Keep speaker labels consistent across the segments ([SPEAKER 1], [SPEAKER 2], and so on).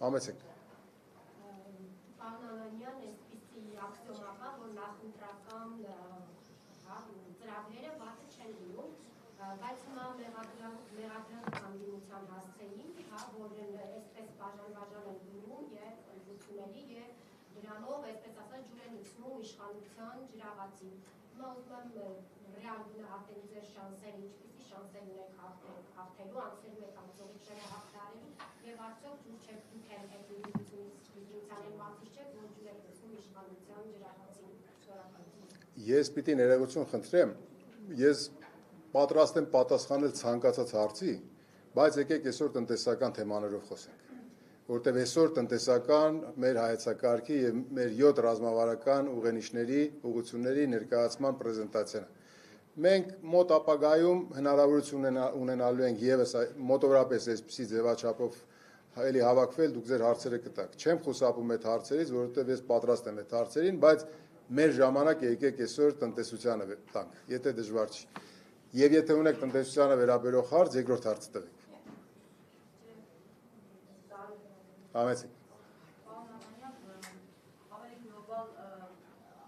[SPEAKER 1] Համեցեք։
[SPEAKER 2] Պարոն Անանյան, այսպիսի ակսիոմա, որ նախընտրական ծրագրերը վատը չեն լինում, բայց հիմա մեղադրանք կամբինության հասցեին, որ այսպես բաժան են դնում և ընդգությունների և դրանով, այսպես ասած, ջուր են ուծնում իշխանության ջրաղացին։ Հիմա ուզում եմ ռեալ գնահատել ձեր շանսերը, ինչպիսի շանսեր ունեք հաղթելու, անցնելու եք ամսողիչները հաղթարելու և արդյոք ջուր չեք դուք են այդ լիգության են մատիչ չեք, որ ջուր եք ուծնում իշխանության ջրաղացին։ Շնորհակալություն։
[SPEAKER 1] Ես պիտի ներողություն խնդրեմ, ես պատրաստ եմ պատասխանել ցանկացած հարցի, բայց եկեք այսօր տնտեսական թեմաներով խոսենք, որտեղ այսօր տնտեսական մեր հայեցակարգի եւ մեր 7 ռազմավարական ուղենիշների, ուղղությունների ներկայացման պրեզենտացիան։ Մենք մոտ ապագայում հնարավորություն ունենալու ենք եւս մոտավորապես այսպիսի ձևաչափով հայելի հավաքվել, դուք ձեր հարցերը կտաք։ Չեմ խուսափում այդ հարցերից, որովհետեւ ես պատրաստ եմ այդ հարցերին, բայց մեր ժամանակը եկեք այսօր տնտեսությանը տանք, եթե դժվար չի։ Եվ եթե ունեք տնտեսությանը վերաբերող հարց, երկրորդ հարցը տվեք։ Համեցեք։
[SPEAKER 3] Պարոն Անանյան, ավելի գլոբալ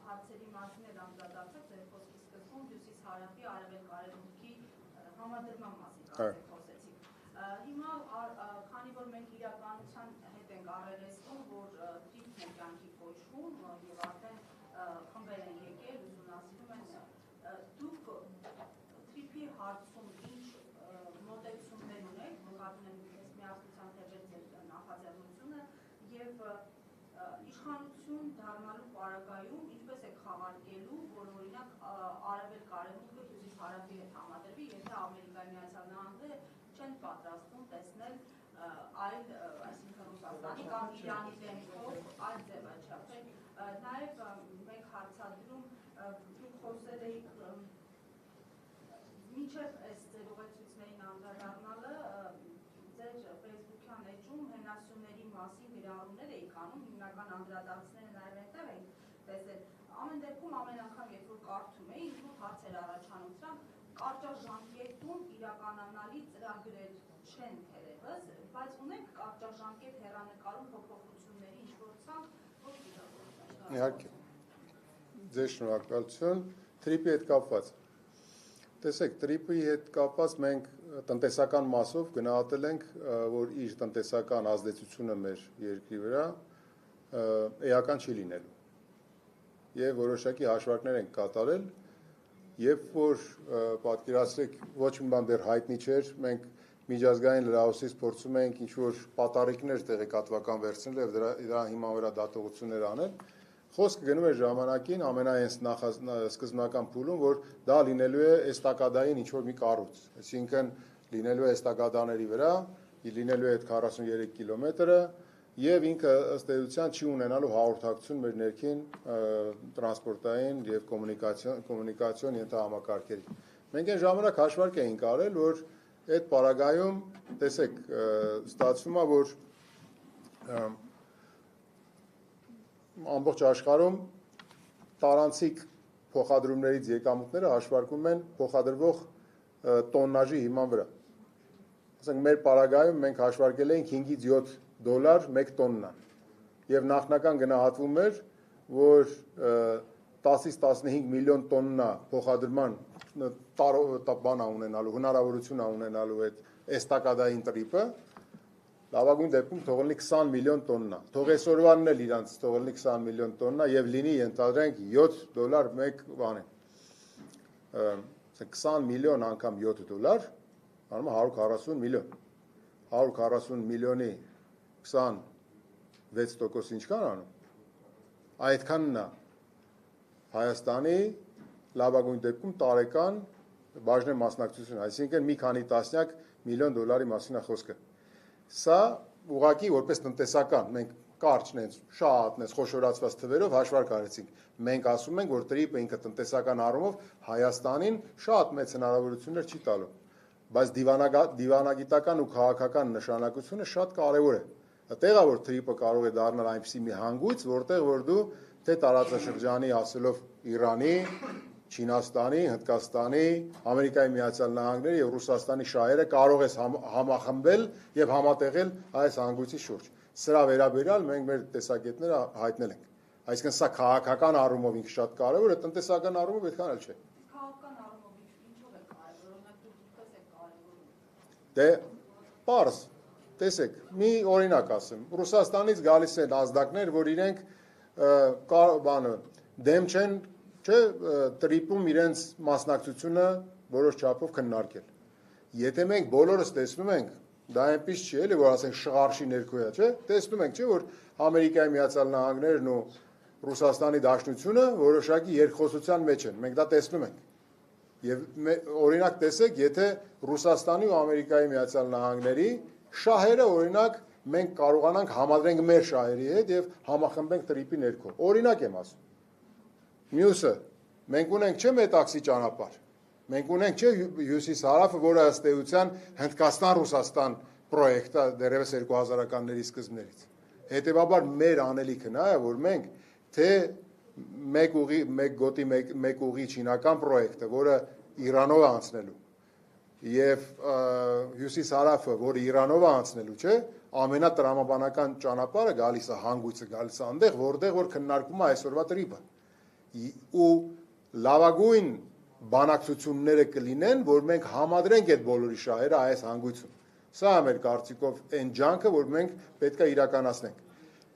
[SPEAKER 3] հարցերի մասին էլ անդրադարձեք ձեր խոսքի սկզբում հյուսիս-հարավի արևելք արևմուտքի համադրման մասին խոսեցիք։ Հիմա քանի որ մենք իրականության հետ ենք առերեսվում, որ թիվն է կյանքի կոչվում եւ արդեն խմբեր են եկել, ուսումնասիրում են, դուք թրիփի հարցում ինչ մոտեցումներ ունեք, նկատում եմ միասնության թեժեր նախաձեռնությունը եւ իշխանություն դառնալու պարագայում ինչպես եք խաղարկելու, որ օրինակ արևելք արևմուտքը հյուսիս-հարավի հետ համադրվի, եթե Ամերիկայի Միացյալ Նահանգները չեն պատրաստվում տեսնել այլ, այսինքն Ռուսաստանի կամ Իրանի դեմքով այլ ձևաչափ։ Նաեւ մեկ հարցադրում դուք խոսել եք մինչև այս ձեր ուղեցույցներին անդրադառնալը ձեր ֆեյսբուքյան էջում հենասյուների մասին գրառումներ էիք անում, հիմնական անդրադարձները նաև այնտեղ էիք տեսել։ Ամեն դեպքում ամեն անգամ երբ որ կարդում էի, ինձ հարցեր առաջանում դրանք կարճաժամկետում իրականանալի ծրագրեր չեն թերևս, բայց ունենք կարճաժամկետ հեռանկարում փոփոխությունների ինչ-որ ցանկ, ոչ իրականություն։
[SPEAKER 1] Իհարկե։ Ձեր շնորհակալություն։ Թրիպի հետ կապված։ Տեսեք, տրիպի հետ կապված մենք տնտեսական մասով գնահատել ենք, որ իր տնտեսական ազդեցությունը մեր երկրի վրա էական չի լինելու։ Եվ որոշակի հաշվարկներ ենք կատարել, երբ որ պատկերացրեք ոչ մի բան դեռ հայտնի չէր, մենք միջազգային լրահոսից փորձում ենք ինչ-որ պատառիկներ տեղեկատվական վերցնել եւ դրա հիման վրա դատողություններ անել, խոսքը գնում է ժամանակին ամենայն սկզբնական փուլում, որ դա լինելու է էստակադային ինչ-որ մի կառույց, այսինքն լինելու է էստակադաների վրա, լինելու է այդ 43 կիլոմետրը եւ ինքը ըստ էության չի ունենալու հաղորդակցություն մեր ներքին տրանսպորտային եւ կոմունիկացիոն ենթահամակարգերի։ Մենք այն ժամանակ հաշվարկ էինք արել, որ այդ պարագայում, տեսեք, ստացվում է, որ ամբողջ աշխարհում տարանցիկ փոխադրումներից եկամուտները հաշվարկվում են փոխադրվող տոննաժի հիման վրա։ Ասենք մեր պարագայում մենք հաշվարկել էինք 5-ից 7 դոլար 1 տոննա եւ նախնական գնահատվում էր, որ 10-ից 15 միլիոն տոննա փոխադրման բանա ունենալու, հնարավորություն ունենալու այդ էստակադային տրիպը, լավագույն դեպքում թողնի 20 միլիոն տոննա։ Թող այսօրվանն էլ իրանց թողնի 20 միլիոն տոննա եւ լինի ենթադրենք 7 դոլար 1 բան է։ 20 միլիոն անգամ 7 դոլար, անում է 140 միլիոն։ 140 միլիոնի 26% ինչքան անում։ Այդքանն է Հայաստանի լավագույն դեպքում տարեկան բաժնե մասնակցություն, այսինքն մի քանի տասնյակ միլիոն դոլարի մասին է խոսքը։ Սա ուղղակի որպես տնտեսական մենք կարճ նենց շատ նենց խոշորացված թվերով հաշվարկ արեցինք։ Մենք ասում ենք, որ տրիպը ինքը տնտեսական առումով Հայաստանին շատ մեծ հնարավորություններ չի տալու, բայց դիվանագիտական ու քաղաքական նշանակությունը շատ կարևոր է։ Այդտեղ է որ տրիպը կարող է դառնալ այնպիսի մի հանգույց, որտեղ որ դու թե տարածաշրջանի ասելով Իրանի, Չինաստանի, Հնդկաստանի, Ամերիկայի Միացյալ Նահանգների եւ Ռուսաստանի շահերը կարող ես համախմբել եւ համատեղել այս հանգույցի շուրջ։ Սրա վերաբերյալ մենք մեր տեսակետները հայտնել ենք։ Այսինքն սա քաղաքական առումով ինքը շատ կարևոր է, տնտեսական առումով այդքան էլ չէ։
[SPEAKER 3] Քաղաքական առումով ինչով է կարևոր, օրինակ դուք դուքս եք կարևորում։
[SPEAKER 1] Դե պարզ, տեսեք, մի օրինակ ասեմ, Ռուսաստանից գալիս են ազդակներ, որ իրենք դեմ չեն, չէ, տրիպում իրենց մասնակցությունը որոշ չափով քննարկել։ Եթե մենք բոլորս տեսնում ենք, դա այնպես չի էլի, որ ասենք շղարշի ներքո է, չէ, տեսնում ենք, չէ, որ Ամերիկայի Միացյալ Նահանգներն ու Ռուսաստանի Դաշնությունը որոշակի երկխոսության մեջ են, մենք դա տեսնում ենք։ Եվ օրինակ տեսեք, եթե Ռուսաստանի ու Ամերիկայի Միացյալ Նահանգների շահերը օրինակ մենք կարողանանք համադրենք մեր շահերի հետ եւ համախմբենք տրիպի ներքո։ Օրինակ եմ ասում։ Մյուսը, մենք ունենք չէ մետաքսի ճանապարհ։ Մենք ունենք չէ հյուսիս-հարավը, որը ըստ էության Հնդկաստան-Ռուսաստան պրոյեկտ է դեռևս 2000-ականների սկզբներից։ Հետևաբար մեր անելիքը նա է, որ մենք թե մեկ ուղի չինական պրոյեկտը, որը Իրանով է անցնելու, եւ հյուսիս-հարավը, որը Իրանով է անցնելու, չէ, ամենատրամաբանական ճանապարհը գալիս է հանգույցը գալիս է այնտեղ, որտեղ որ քննարկվում է այսօրվա տրիպը։ Ու լավագույն բանակցությունները կլինեն, որ մենք համադրենք այդ բոլորի շահերը այս հանգույցում։ Սա է մեր կարծիքով այն ջանքը, որ մենք պետք է իրականացնենք։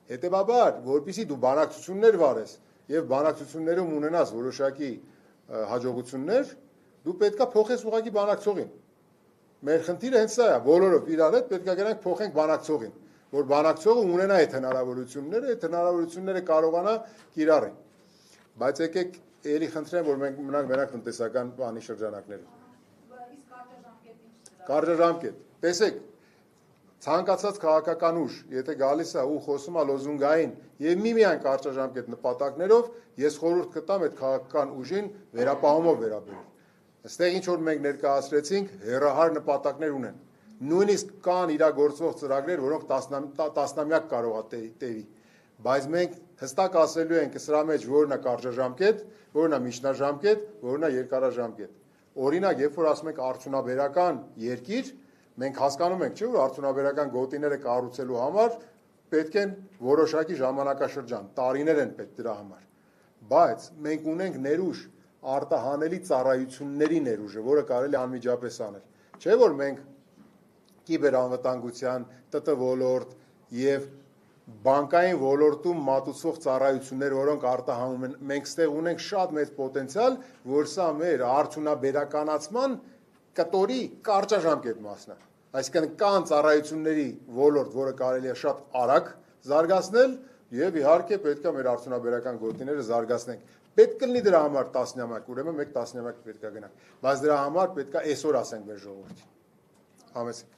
[SPEAKER 1] Հետևաբար, որpիսի դու բանակցություններ վարես եւ բանակցություններում ունենաս որոշակի հաջողություններ, դու պետք է փոխես ուղղակի բանակցողին։ Մեր խնդիրը հենց սա է, բոլորով իրար հետ պետք է գնանք փոխենք բանակցողին, որ բանակցողը ունենա այդ հնարավորությունները կարողանա կիրառել։ Բայց եկեք էլի խնդրեմ, որ մենք մնանք տնտեսական բանի շրջանակներում։
[SPEAKER 3] Իսկ կարճաժամկետ ինչ դրա։
[SPEAKER 1] Կարճաժամկետ։ Տեսեք, ցանկացած քաղաքական ուժ, եթե գալիս է ու խոսում է լոզունգային եւ միմիայն կարճաժամկետ նպատակներով, ես խորհուրդ կտամ այդ քաղաքական ուժին վերապահումով վերաբերել։ Այստեղ ինչ որ մենք ներկայացրեցինք, հերահար նպատակներ ունեն։ Նույնիսկ կան իրագործվող ծրագրեր, որոնք տասնամյակ կարող է տևի։ Բայց մենք հստակ ասելու ենք սրա մեջ որն է կարճաժամկետ, որն է միջնաժամկետ, որն է երկարաժամկետ։ Օրինակ, երբ որ ասում ենք արդյունաբերական երկիր, մենք հասկանում ենք, չէ՞ որ արդյունաբերական գոտիները կառուցելու համար պետք է որոշակի ժամանակաշրջան, տարիներ են պետք դրա համար։ Բայց մենք ունենք ներուժ արտահանելի ծառայությունների ներուժը, որը կարելի է անմիջապես անել։ Չէ՞ որ մենք կիբերանվտանգության, ՏՏ ոլորտ եւ բանկային ոլորտում մատուցվող ծառայություններ, որոնք արտահանում են, մենք ստեղ ունենք շատ մեծ պոտենցիալ, որ սա մեր արդյունաբերականացման կտորի կարճաժամկետ մասն է։ Այսինքն կան ծառայությունների ոլորտ, որը կարելի է շատ արագ զարգացնել եւ իհարկե պետք է մեր արդյունաբերական գոտիները զարգացնենք։ Պետք կլինի դրա համար տասնամյակ, ուրեմն մեկ տասնամյակ պետք է գնանք, բայց դրա համար պետք է այսօր ասենք մեր ժողովրդին։ Համեցեք։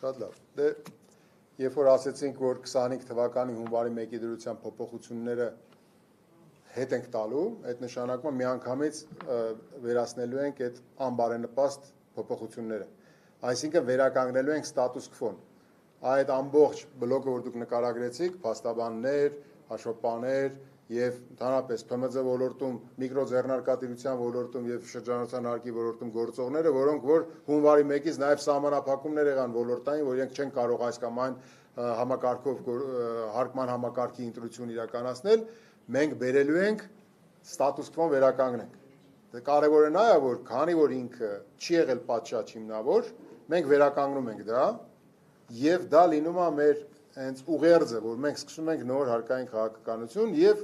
[SPEAKER 1] Շատ լավ։ Դե երբ որ ասեցինք, որ 25 թվականի հունվարի 1-ի դրության փոփոխությունները հետ ենք տալու, այդ նշանակումը միանգամից վերացնելու ենք այդ անբարենպաստ փոփոխությունները։ Այսինքն վերականգնելու ենք ստատուս քվոն։ Այդ ամբողջ բլոկը, որ դուք նկարագրեցիք, փաստաբաններ, հաշվապահներ եւ ընդհանրապես ՓՄԶ ոլորտում, միկրոձեռնարկատիրության ոլորտում եւ շրջանառության հարկի ոլորտում գործողները, որոնք որ հունվարի 1-ից նաեւ սահմանափակումներ եղան ոլորտային, որ իրենք չեն կարող այս կամ այն համակարգով հարկման համակարգի ընտրություն իրականացնել, մենք բերելու ենք ստատուս քվոն վերականգնենք։ Դե կարևորը նա է, որ քանի որ ինքը չի եղել պատշաճ հիմնավոր, մենք վերականգնում ենք դա եւ դա լինում է մեր հենց ուղերձը, որ մենք սկսում ենք նոր հարկային քաղաքականություն եւ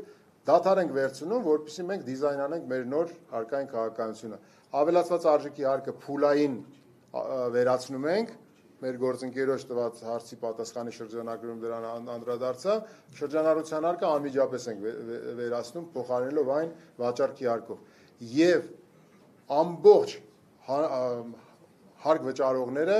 [SPEAKER 1] դադար ենք վերցնում, որպեսզի մենք դիզայնանենք մեր նոր հարկային քաղաքականությունը։ Ավելացված արժեքի հարկը փուլային վերացնում ենք, մեր գործընկերոջ տված հարցի պատասխանի շրջանակներում դրան անդրադարձա, շրջանառության հարկը անմիջապես ենք վերացնում, փոխարինելով այն վաճառքի հարկով։ Եվ ամբողջ հարկ վճարողները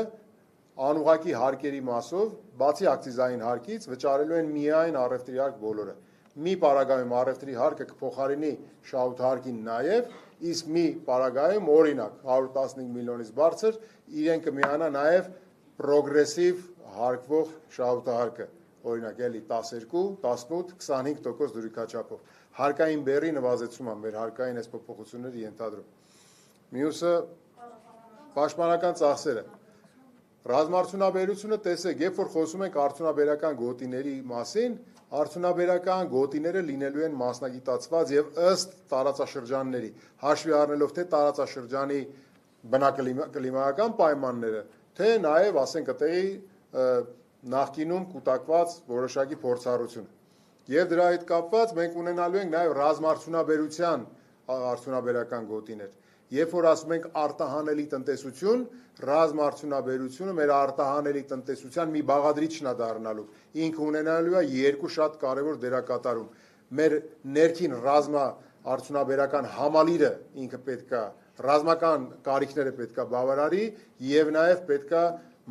[SPEAKER 1] անուղղակի հարկերի մասով, բացի ակցիզային հարկից, վճարելու են միայն առևտրի հարկ բոլորը։ Մի պարագայում առևտրի հարկը կփոխարինի շահութահարկին նաև, իսկ մի պարագայում օրինակ 115 միլիոնից բարձր իրեն կմիանա նաև պրոգրեսիվ հարկվող շահութահարկը, օրինակ էլի 12, 18, 25% դրույքաչափով։ Հարկային բեռի նվազեցումը մեր հարկային այս փոփոխությունները ենթադրում։ Մյուսը պաշտպանական ծախսերը։ Ռազմարդյունաբերությունը, տեսեք, երբ որ խոսում ենք արդյունաբերական գոտիների մասին, արդյունաբերական գոտիները լինելու են մասնագիտացված եւ ըստ տարածաշրջանների, հաշվի առնելով թե տարածաշրջանի բնակլիմայական պայմանները, թե նաեւ, ասենք, այդտեղի նախկինում կուտակված որոշակի փորձառությունը։ Եվ դրա հետ կապված մենք ունենալու ենք նաեւ ռազմարդյունաբերության արդյունաբերական գոտիներ։ Երբ որ ասում ենք արտահանելի տնտեսություն, ռազմարդյունաբերությունը մեր արտահանելի տնտեսության մի բաղադրիչն է դառնալու։ Ինքը ունենալու է երկու շատ կարևոր դերակատարում։ Մեր ներքին ռազմաարդյունաբերական համալիրը ինքը պետքա ռազմական կարիքները պետքա բավարարի եւ նաեւ պետքա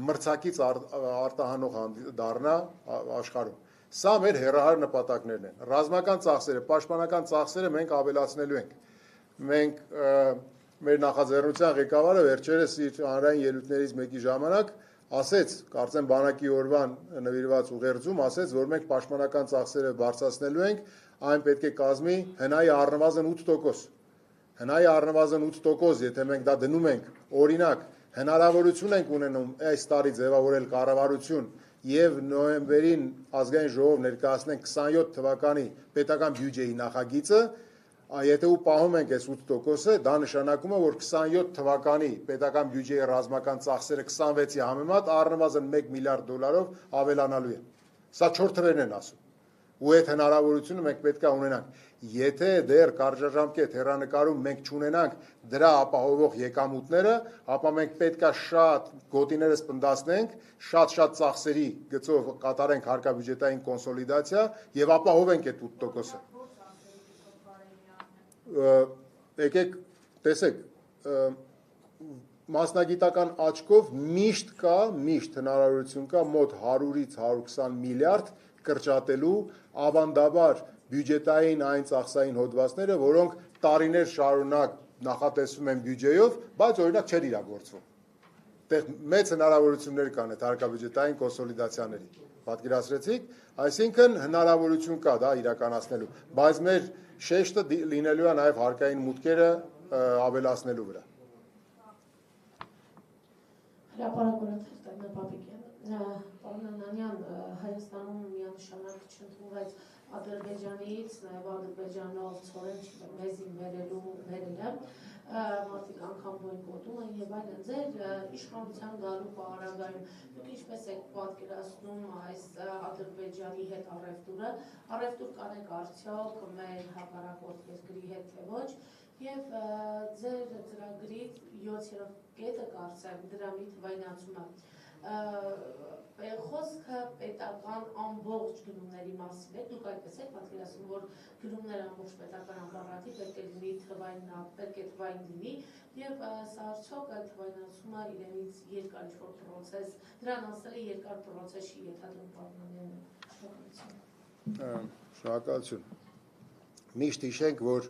[SPEAKER 1] մրցակից արտահանող դառնա աշխարհում։ Սա մեր հեռահար նպատակներն են։ Ռազմական ծախսերը, պաշտպանական ծախսերը մենք ավելացնելու ենք։ Մենք մեր նախաձեռնության ղեկավարը վերջերս իր հանրային ելույթներից մեկի ժամանակ ասեց, կարծեմ բանակի օրվան նվիրված ուղերձում ասեց, որ մենք պաշտպանական ծախսերը բարձրացնելու ենք, այն պետք է կազմի հնայի առնվազն 8%։ Հնայի առնվազն 8%, եթե մենք դա դնում ենք, օրինակ, հնարավորություն ենք ունենում այս տարի ձևավորել կառավարություն եւ նոյեմբերին ազգային ժողով ներկայացնենք 27 թվականի պետական բյուջեի նախագիծը, եթե ու պահում ենք այս 8%-ը, դա նշանակում է, որ 27 թվականի պետական բյուջեի ռազմական ծախսերը 26-ի համեմատ առնվազն $1 միլիարդ ավելանալու են։ Սա 4 թվերն են ասում։ Ու այդ հնարավորությունը մենք պետք է ունենանք։ Եթե դեռ կարճաժամկետ հեռանկարում մենք չունենանք դրա ապահովող եկամուտները, ապա մենք պետք է շատ գոտիները սպնդացնենք, շատ ծախսերի գծով կատարենք հարկաբյուջետային կոնսոլիդացիա եւ ապահովենք այդ 8%-ը։ Եկեք տեսեք, մասնագիտական աչքով միշտ հնարավորություն կա մոտ 100-ից 120 միլիարդ կրճատելու ավանդաբար բյուջետային այն ծախսային հոդվածները, որոնք տարիներ շարունակ նախատեսվում են բյուջեով, բայց օրինակ չեն իրագործվում։ Այդտեղ մեծ հնարավորություններ կան այդ հարկաբյուջետային կոնսոլիդացիաների։ Պատկերացրեցիք, այսինքն հնարավորություն կա դա իրականացնելու, բայց մեր շեշտը լինելու է նաև հարկային մուտքերը ավելացնելու վրա։
[SPEAKER 4] Հրապարակորդ Տեր-Պապիկյան, պարոն Անանյան, Հայաստանում միանշանակ չընդունվեց Ադրբեջանից, նաև Ադրբեջանով ցորեն մեզին վերելը, մարդիկ անգամ բոյկոտում են եւ այլն։ Ձեր իշխանության գալու պարագայում դուք ինչպես եք պատկերացնում այս Ադրբեջանի հետ առևտուր կանեք արդյոք մեր հակառակորդ երկրի հետ թե ոչ, եւ ձեր ծրագրի 7-րդ կետը կարծեմ դրամի թվայնացումը։ Խոսքը պետական ամբողջ գնումների մասին է, դուք այդպես եք պատկերացնում, որ գնումները ամբողջ պետական ապարատի պետք է լինի թվային լինի, եւ սա արդյոք այդ թվայնացումը իրենից երկար ինչ-որ պրոցես, դրան ասել է երկար պրոցեսի ենթադրում պարոնանյանը։
[SPEAKER 1] Շնորհակալություն։ Միշտ հիշենք, որ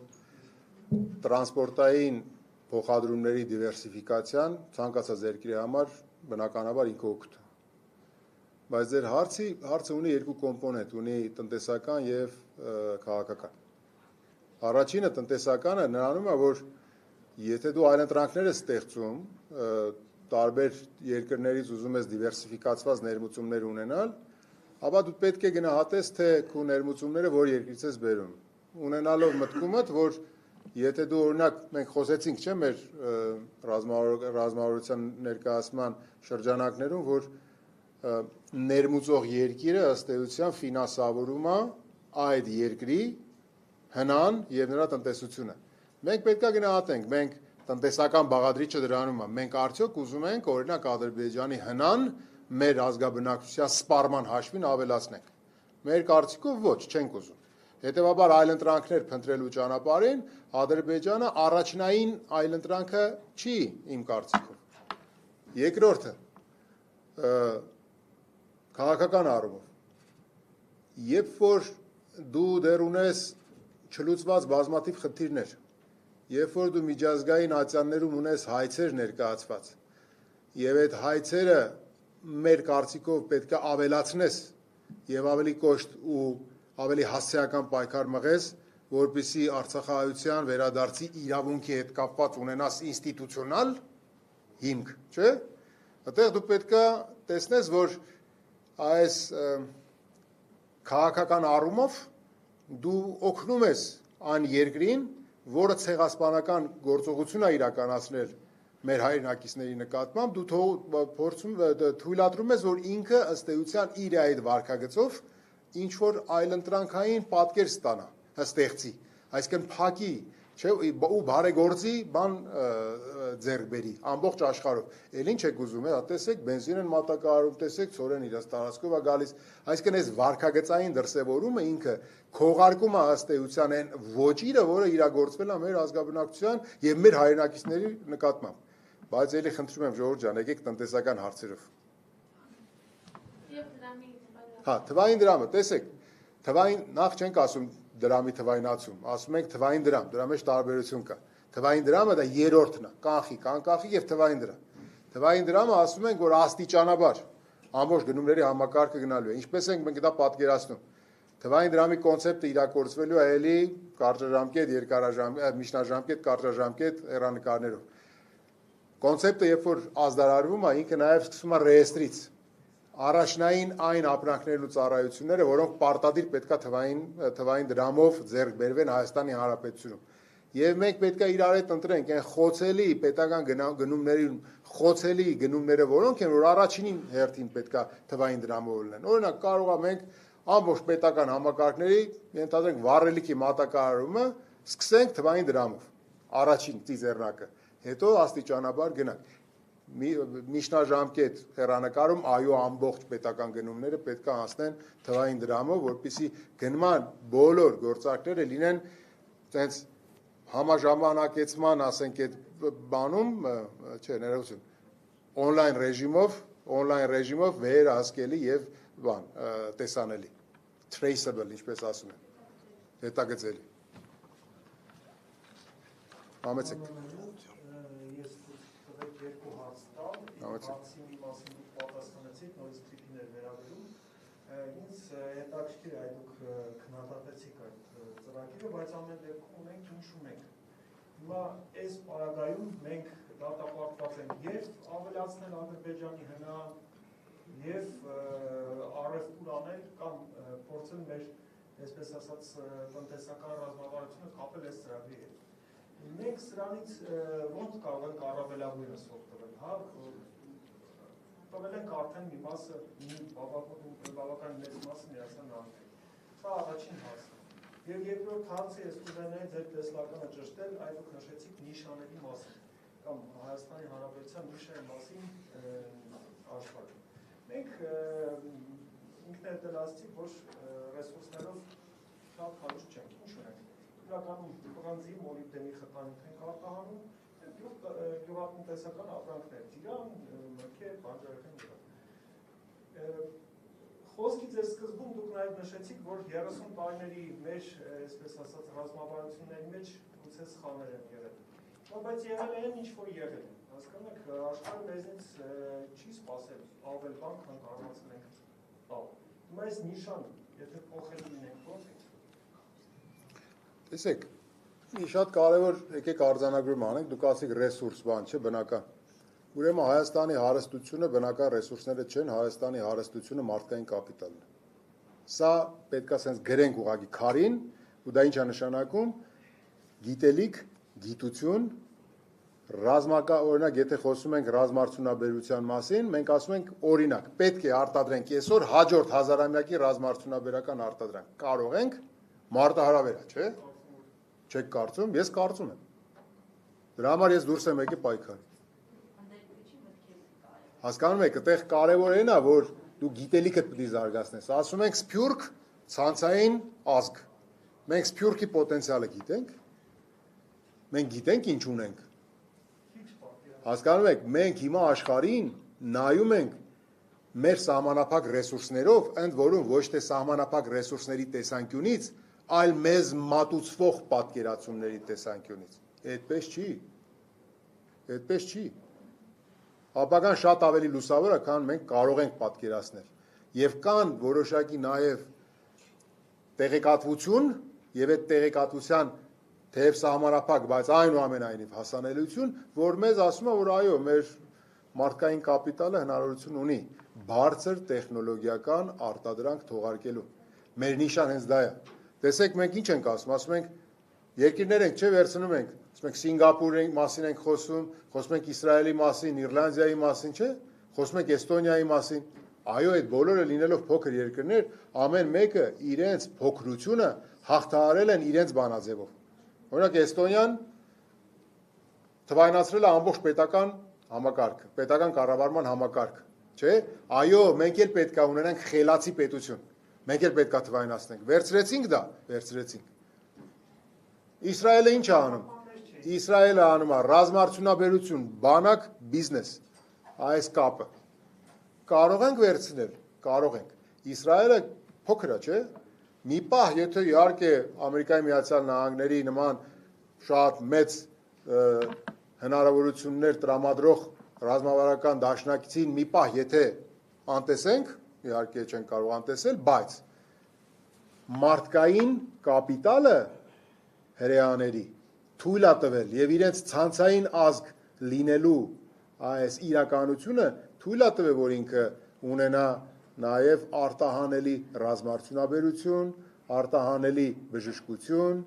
[SPEAKER 1] տրանսպորտային փոխադրումների դիվերսիֆիկացիան ցանկացած երկրի համար բնականաբար ինքը օգուտ է։ Բայց ձեր հարցը ունի երկու կոմպոնենտ, ունի տնտեսական եւ քաղաքական։ Առաջինը տնտեսականը նրանում է, որ եթե դու այլընտրանքներ ես ստեղծում, տարբեր երկրներից ուզում ես դիվերսիֆիկացված ներմուծումներ ունենալ, ապա դու պետք է գնահատես, թե քո ներմուծումները որ երկրից ես բերում։ Ունենալով մտքումդ, որ եթե դու օրինակ մենք խոսեցինք, չէ՞, մեր ռազմավարության ներկայացման շրջանակներում, որ ներմուծող երկիրը ըստ էության ֆինանսավորում է այդ երկրի հնան եւ նրա տնտեսությունը։ Մենք պետք է գնահատենք, մենք տնտեսական բաղադրիչը դրանում է, մենք արդյոք ուզում ենք օրինակ Ադրբեջանի հնան մեր ազգաբնակչության սպառման հաշվին ավելացնենք։ Մեր կարծիքով ոչ, չենք ուզում։ Հետևաբար այլընտրանքներ փնտրելու ճանապարհին Ադրբեջանը առաջնային այլընտրանքը չի իմ կարծիքով։ Երկրորդը քաղաքական առումով երբ որ դու դեռ ունես չլուծված բազմաթիվ խնդիրներ, երբ որ դու միջազգային ատյաններում ունես հայցեր ներկայացված եւ այդ հայցերը մեր կարծիքով պետք է ավելացնես եւ ավելի կոշտ ու ավելի հասցեական պայքար մղես, որպեսզի Արցախահայության վերադարձի իրավունքի հետ կապված ունենաս ինստիտուցիոնալ հիմք, չէ՞։ Այդտեղ դու պետք է տեսնես, որ այս քաղաքական առումով դու օգնում ես այն երկրին, որը ցեղասպանական գործողություն է իրականացնել մեր հայրենակիցների նկատմամբ, դու թույլատրում ես, որ ինքը ըստ էության իր այդ վարքագծով ինչ որ այլընտրանքային պատկեր ստանա, ստեղծի, այսինքն փակի, չէ, ու բարեգործի բան ձեռք բերի ամբողջ աշխարհով։ Էլ ինչ եք ուզում, տեսեք, բենզին են մատակարարում, տեսեք, ծորեն իրաց տարածքով է գալիս, այսինքն այս վարքագծային դրսևորումը ինքը քողարկում է ըստ էության այն ոճիրը, որը իրագործվել է մեր ազգաբնակչության եւ մեր հայրենակիցների նկատմամբ։ Բայց ելի խնդրում եմ ժողովուրդ ջան, եկեք տնտեսական հարցերով։ Հա, թվային դրամը, տեսեք, թվային նախ չենք ասում դրամի թվայնացում, ասում ենք թվային դրամ, դրա մեջ տարբերություն կա։ Թվային դրամը դա երրորդն է, կանխիկ, անկախիկ եւ թվային դրամ։ Թվային դրամը ասում ենք, որ աստիճանաբար ամբողջ գնումների համակարգը գնալու է։ Ինչպես ենք մենք դա պատկերացնում։ Թվային դրամի կոնցեպտը իրագործվելու է էլի կարճաժամկետ, երկարաժամկետ, միջնաժամկետ, կարճաժամկետ հեռանկարներով։ Կոնցեպտը երբ որ ազդարարվում է, ինքը նաեւ սկսում է ռեեստրից։ Առաջնային այն ապրանքներն ու ծառայությունները, որոնք պարտադիր պետքա թվային դրամով ձեռք բերվեն Հայաստանի Հանրապետությունում։ Եվ մենք պետքա իրար հետ ընտրենք այն խոցելի պետական գնումներին, խոցելի գնումները, որոնք են, որ առաջին հերթին պետքա թվային դրամով լինեն։ Օրինակ, կարող է մենք ամբողջ պետական համակարգների, ենթադրենք վառելիքի մատակարարումը, սկսենք թվային դրամով, առաջին ծիզեռնակը, հետո աստիճանաբար գնանք։ Միջնաժամկետ հեռանկարում այո ամբողջ պետական գնումները պետք է անցնեն թվային դրամով, որպեսզի գնման բոլոր գործարքները լինեն այդպես համաժամանակեցման, ասենք այդ բանում, չէ, ներողություն, օնլայն ռեժիմով վերահսկելի եւ բան, տեսանելի, traceable, ինչպես ասում են, հետագծելի։ Համեցեք։
[SPEAKER 5] Հարցի մի մասին դուք պատասխանեցիք, նորից տրիփին էր վերաբերում, ինձ հետաքրքիր է դուք քննադատեցիք այդ ծրագիրը, բայց ամեն դեպքում ունենք ինչ ունենք։ Հիմա այս պարագայում մենք դատապարտված ենք եւ ավելացնել Ադրբեջանի հնան եւ առևտուր անել կամ փորձել մեր, այսպես ասած, տնտեսական ռազմավարությունը կապել այս ծրագրի հետ։ Մենք սրանից ոնց կարող ենք առավելագույնս օգտվել, հա, տվել ենք արդեն մի մասը, բավական մեծ մասը միացան արդեն։ Սա առաջին հարցը։ Եվ երկրորդ հարցը ես կուզենայի ձեր տեսլականը ճշտել, այ դուք նշեցիք նիշաների մասին, կամ Հայաստանի Հանրապետության նիշայի մասին աշխարհում։ Մենք ինքներդ էլ ասացիք, որ ռեսուրսներով շատ հարուստ չենք, ինչ ունենք։ Իրականում բրոնզի, մոլիբդենի խտանյութ ենք արտահանում, գյուղատնտեսական ապրանքներ, ծիրան, մրգեր, բանջարեղեն վրա։ Խոսքի ձեր սկզբում դուք նաև նշեցիք, որ 30 տարիների մեր, այսպես ասած, ռազմավարությունների մեջ գուցե սխալներ են եղել։ Բայց եղել են ինչ որ եղել են։ Հասկանում եք, աշխարհը մեզնից չի սպասել ավել բան, քան կարողացել ենք տալ։ Հիմա այս նիշան, եթե փոխել լինենք, ո՞նց է։
[SPEAKER 1] Տեսեք, մի շատ կարևոր եկեք արձանագրում անենք, դուք ասեք ռեսուրս բան չէ, բնական։ Ուրեմն Հայաստանի հարստությունը բնական ռեսուրսները չեն, Հայաստանի հարստությունը մարդկային կապիտալն է։ Սա պետք է ասենք գրենք ուղղակի քարին, ու դա ինչ է նշանակում՝ գիտելիք, գիտություն, Օրինակ, եթե խոսում ենք ռազմարդյունաբերության մասին, մենք ասում ենք օրինակ, պետք է արտադրենք այսօր հաջորդ հազարամյակի ռազմարդյունաբերական արտադրանք։ Կարող ենք, մարտահրավեր է, չէ՞։ Չեք կարծում, ես կարծում եմ։ Դրա համար ես դուրս եմ եկել պայքարի։ Հասկանում եք, այդտեղ կարևորն է, որ դու գիտելիքդ պետք է զարգացնես։ Ասում ենք սփյուռք, ցանցային ազգ։ Մենք սփյուռքի պոտենցիալը գիտենք։ Մենք գիտենք ինչ ունենք։ Հասկանում եք, մենք հիմա աշխարհին նայում ենք մեր սահմանափակ ռեսուրսներով, ընդ որում ոչ թե սահմանափակ ռեսուրսների տեսանկյունից, այլ մեզ մատուցվող պատկերացումների տեսանկյունից։ Այդպես չի։ Այդպես չի։ Ապագան շատ ավելի լուսավոր է, քան մենք կարող ենք պատկերացնել։ Եվ կան որոշակի նաև տեղեկատվություն, եւ այդ տեղեկատվության թեև սահմանափակ, բայց այնուամենայնիվ հասանելիություն, որ մեզ ասում է, որ այո, մեր մարդկային կապիտալը հնարավորություն ունի բարձր տեխնոլոգիական արտադրանք թողարկելու։ Մեր նիշան հենց դա է։ Տեսեք, մենք ինչ ենք ասում ենք երկիրներ ենք, չէ, վերցնում ենք, ասում ենք Սինգապուրի մասին ենք խոսում ենք Իսրայելի մասին, Իռլանդիայի մասին, չէ, խոսում ենք Էստոնիայի մասին։ Այո, այդ բոլորը լինելով փոքր երկրներ, ամեն մեկը իրենց փոքրությունը հաղթահարել են իրենց բանաձևով։ Օրինակ Էստոնիան թվայնացրել է ամբողջ պետական համակարգը, պետական կառավարման համակարգը, չէ՞։ Այո, մենք էլ պետք է ունենանք խելացի պետություն։ Մենք էլ պետք է թվայնացնենք։ Վերցրեցինք դա, վերցրեցինք։ Իսրայելը ինչ է անում։ Իսրայելը անում է ռազմարդյունաբերություն, բանակ, բիզնես։ Այս կապը կարող ենք վերցնել, կարող ենք։ Իսրայելը փոքր է, չէ՞։ Մի պահ, եթե իհարկե Ամերիկայի Միացյալ Նահանգների նման շատ մեծ հնարավորություններ տրամադրող ռազմավարական դաշնակցին մի պահ, եթե անտեսենք, իհարկե չենք կարող անտեսել, բայց մարդկային կապիտալը հրեաների թույլ է տվել եւ իրենց ցանցային ազգ լինելու այս իրականությունը թույլ է տվել, որ ինքը ունենա նաև արտահանելի ռազմարդյունաբերություն, արտահանելի բժշկություն,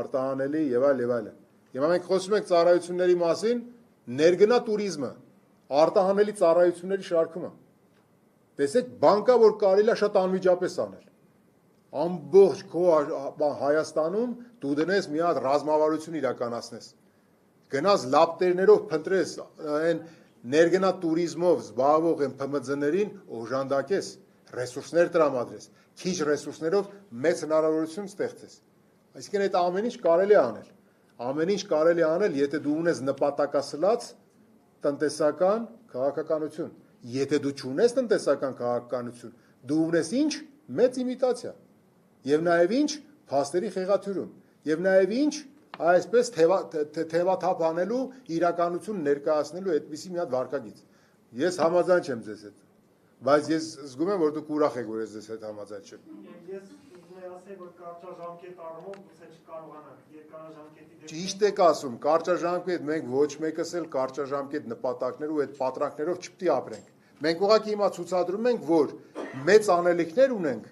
[SPEAKER 1] արտահանելի եւ այլ եւ այլն։ Հիմա մենք խոսում ենք ծառայությունների մասին, ներգնա туриզմը, արտահանելի ծառայությունների շարքումը։ Տեսեք, բանկա որ կարելի է շատ անմիջապես անել։ Ամբողջ քո Հայաստանում դու դնես մի հատ ռազմավարություն իրականացնես։ Գնաս լապտերներով փնտրես այն ներգնա туриզմով զբաղվող են ՓՄԶ-ներին օժանդակես, ռեսուրսներ տրամադրես, քիչ ռեսուրսներով մեծ հնարավորություն ստեղծես։ Այսինքն այդ ամեն ինչ կարելի է անել։ Ամեն ինչ կարելի է անել, եթե դու ունես նպատակասլաց տնտեսական քաղաքականություն։ Եթե դու չունես տնտեսական քաղաքականություն, դու ունես ինչ մեծ իմիտացիա։ Եվ նաև ինչ փաստերի խեղաթյուրում, եւ նաև ինչ այսպես թևաթափ անելու իրականություն ներկայացնելու այդպիսի մի հատ վարկագիծ։ Ես համաձայն չեմ ձեզ հետ, բայց ես զգում եմ, որ դուք ուրախ եք, որ ես ձեզ հետ համաձայն չեմ։
[SPEAKER 5] Ես ուզում եմ ասել, որ կարճաժամկետ առումով գուցե չկարողանանք երկարաժամկետի
[SPEAKER 1] Ճիշտ եք ասում, կարճաժամկետ մենք ոչ մեկս էլ կարճաժամկետ նպատակներով ու այդ պատրանքներով չպետք է ապրենք։ Մենք ուղղակի հիմա ցուցադրում ենք, որ մեծ անելիքներ ունենք